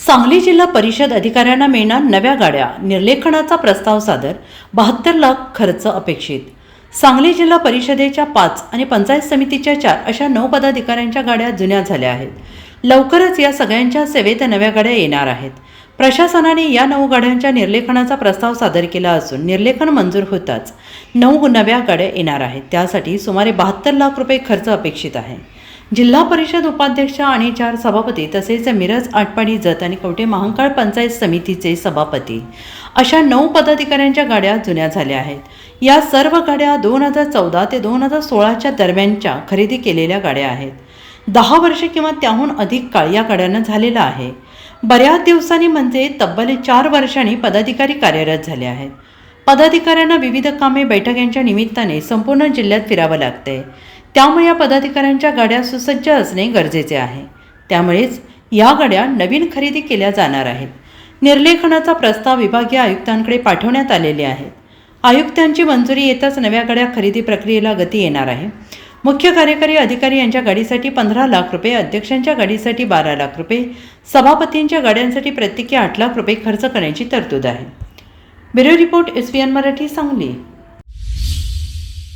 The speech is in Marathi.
सांगली जिल्हा परिषद अधिकाऱ्यांना मिळणार नव्या गाड्या, निर्लेखनाचा प्रस्ताव सादर, 72 लाख खर्च अपेक्षित। सांगली जिल्हा परिषदेच्या 5 आणि पंचायत समितीच्या 4 अशा 9 पदाधिकाऱ्यांच्या गाड्या जुन्या झाल्या आहेत। लवकरच या सगळ्यांच्या सेवेत नव्या गाड्या येणार आहेत। प्रशासनाने या 9 गाड्यांच्या निर्लेखनाचा प्रस्ताव सादर केला असून निर्लेखन मंजूर होताच 9 नव्या गाड्या येणार आहेत। त्यासाठी सुमारे 72 लाख रुपये खर्च अपेक्षित आहे। जिल्हा परिषद उपाध्यक्ष आणि 4 सभापती तसेच मिरज, आटपाडी, जत आणि कवठे महांकाळ पंचायत समितीचे सभापती अशा 9 पदाधिकाऱ्यांच्या गाड्या जुन्या झाल्या आहेत। या सर्व गाड्या 2014 ते 2016च्या दरम्यानच्या खरेदी केलेल्या गाड्या आहेत। 10 वर्षे किंवा त्याहून अधिक काळ या गाड्यांना झालेला आहे। बऱ्याच दिवसांनी म्हणजे तब्बल 4 वर्षांनी पदाधिकारी कार्यरत झाले आहेत। पदाधिकाऱ्यांना विविध कामे, बैठक यांच्या निमित्ताने संपूर्ण जिल्ह्यात फिरावं लागते। त्यामुळे या पदाधिकाऱ्यांच्या गाड्या सुसज्ज असणे गरजेचे आहे। त्यामुळेच या गाड्या नवीन खरेदी केल्या जाणार आहेत। निर्लेखनाचा प्रस्ताव विभागीय आयुक्तांकडे पाठवण्यात आलेले आहे। आयुक्तांची मंजुरी येताच नव्या गाड्या खरेदी प्रक्रियेला गती येणार आहे। मुख्य कार्यकारी अधिकारी यांच्या गाडीसाठी 15 लाख रुपये, अध्यक्षांच्या गाडीसाठी 12 लाख रुपये, सभापतींच्या गाड्यांसाठी प्रत्येकी 8 लाख रुपये खर्च करण्याची तरतूद आहे। Bureau report SVN Marathi, Sangli.